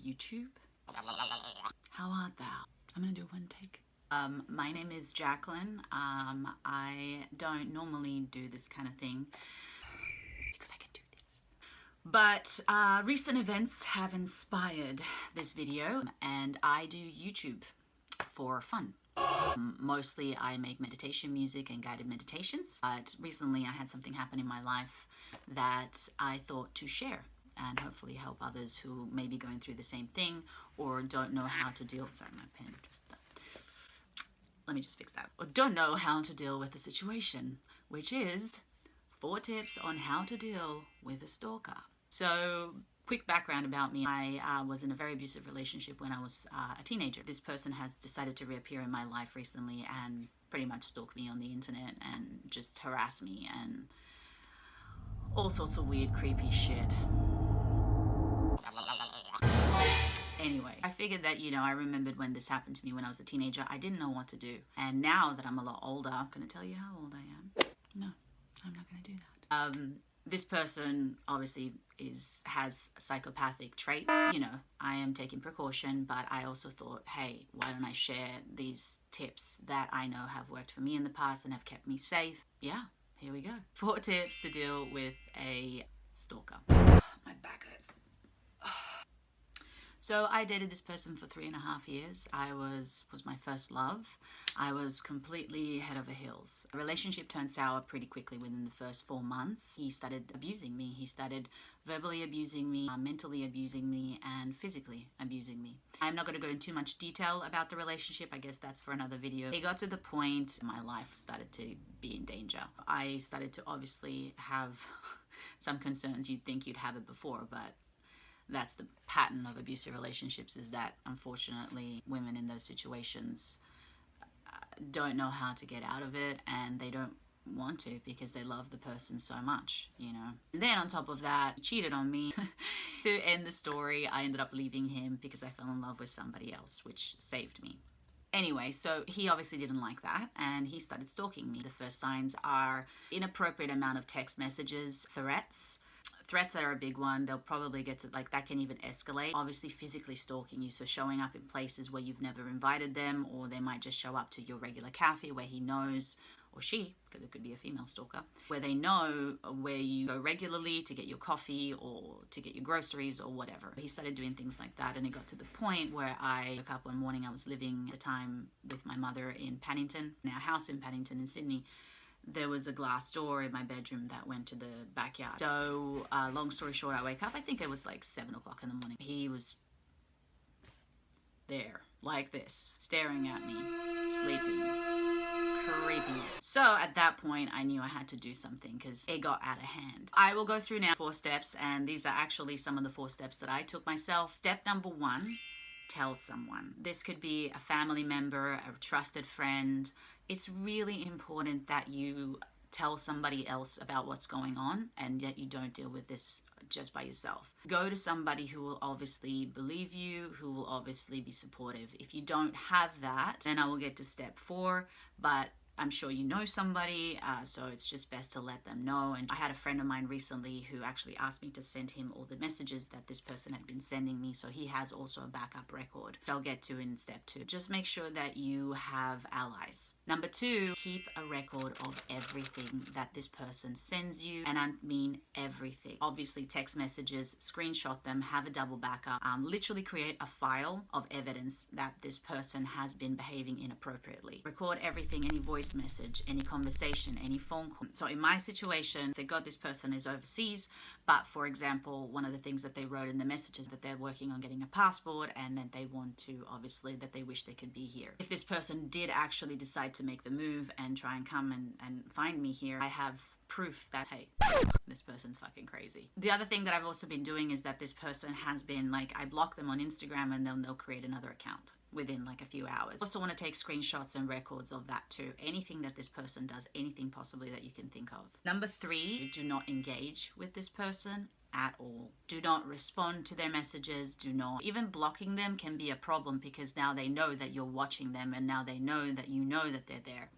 YouTube. How art thou? I'm gonna do one take. My name is Jacqueline. I don't normally do this kind of thing because I can do this. But recent events have inspired this video, and I do YouTube for fun. Mostly I make meditation music and guided meditations, but recently I had something happen in my life that I thought to share and hopefully help others who may be going through the same thing or don't know how to deal. Sorry, my pen just... Let me just fix that. Or don't know how to deal with the situation, which is 4 tips on how to deal with a stalker. So, quick background about me. I was in a very abusive relationship when I was a teenager. This person has decided to reappear in my life recently and pretty much stalk me on the internet and just harass me and all sorts of weird, creepy shit. Anyway, I figured that, you know, I remembered when this happened to me when I was a teenager. I didn't know what to do. And now that I'm a lot older, I'm going to tell you how old I am. No, I'm not going to do that. This person obviously has psychopathic traits. You know, I am taking precaution, but I also thought, hey, why don't I share these tips that I know have worked for me in the past and have kept me safe? Yeah, here we go. 4 tips to deal with a stalker. My back hurts. So I dated this person for 3.5 years. I was my first love. I was completely head over heels. A relationship turned sour pretty quickly within the first 4 months. He started abusing me. He started verbally abusing me, mentally abusing me, and physically abusing me. I'm not going to go into too much detail about the relationship. I guess that's for another video. It got to the point my life started to be in danger. I started to obviously have some concerns. You'd think you'd have it before, but that's the pattern of abusive relationships, is that unfortunately women in those situations don't know how to get out of it, and they don't want to because they love the person so much, you know. And then on top of that, he cheated on me. To end the story, I ended up leaving him because I fell in love with somebody else, which saved me. Anyway, so he obviously didn't like that and he started stalking me. The first signs are inappropriate amount of text messages, threats. Threats are a big one. They'll probably get to, like, that can even escalate. Obviously physically stalking you, so showing up in places where you've never invited them, or they might just show up to your regular cafe where he knows, or she, because it could be a female stalker, where they know where you go regularly to get your coffee or to get your groceries or whatever. He started doing things like that, and it got to the point where I woke up one morning. I was living at the time with my mother in Paddington, in our house in Paddington in Sydney. There was a glass door in my bedroom that went to the backyard. So, long story short, I wake up, I think it was like 7 o'clock in the morning. He was there, like this, staring at me, sleeping, creepy. So at that point, I knew I had to do something because it got out of hand. I will go through now 4 steps, and these are actually some of the 4 steps that I took myself. Step number 1, tell someone. This could be a family member, a trusted friend. It's really important that you tell somebody else about what's going on and that you don't deal with this just by yourself. Go to somebody who will obviously believe you, who will obviously be supportive. If you don't have that, then I will get to step 4, but I'm sure you know somebody, so it's just best to let them know. And I had a friend of mine recently who actually asked me to send him all the messages that this person had been sending me, so he has also a backup record, which I'll get to in step 2. Just make sure that you have allies. Number 2, keep a record of everything that this person sends you, and I mean everything. Obviously text messages, screenshot them, have a double backup, literally create a file of evidence that this person has been behaving inappropriately. Record everything, any voice message, any conversation, any phone call. So in my situation, thank God this person is overseas, but for example, one of the things that they wrote in the messages that they're working on getting a passport and that they want to, obviously, that they wish they could be here. If this person did actually decide to make the move and try and come and find me here, I have proof that, hey, this person's fucking crazy. The other thing that I've also been doing is that this person has been, like, I block them on Instagram and then they'll create another account within like a few hours. Also want to take screenshots and records of that too. Anything that this person does, anything possibly that you can think of. Number 3, do not engage with this person at all. Do not respond to their messages. Do not. Even blocking them can be a problem because now they know that you're watching them and now they know that you know that they're there.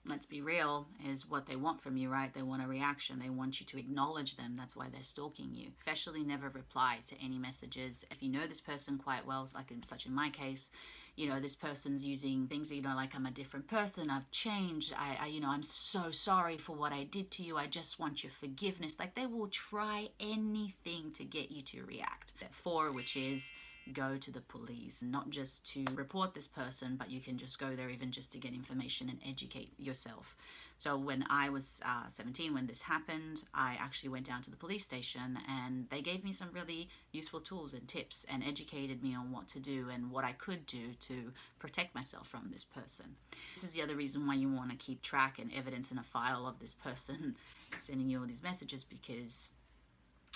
let's be real, is what they want from you, right? They want a reaction. They want you to acknowledge them. That's why they're stalking you. Especially never reply to any messages. If you know this person quite well, like in my case, you know, this person's using things, you know, like, I'm a different person, I've changed, you know, I'm so sorry for what I did to you, I just want your forgiveness. Like, they will try anything to get you to react. Step 4, which is go to the police, not just to report this person, but you can just go there even just to get information and educate yourself. So when I was 17, when this happened, I actually went down to the police station, and they gave me some really useful tools and tips and educated me on what to do and what I could do to protect myself from this person. This is the other reason why you want to keep track and evidence in a file of this person sending you all these messages, because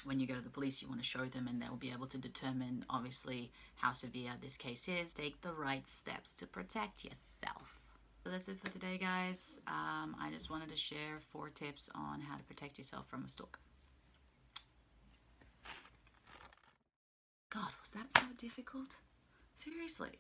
when you go to the police, you want to show them, and they'll be able to determine, obviously, how severe this case is. Take the right steps to protect yourself. So that's it for today, guys. I just wanted to share 4 tips on how to protect yourself from a stalker. God, was that so difficult? Seriously.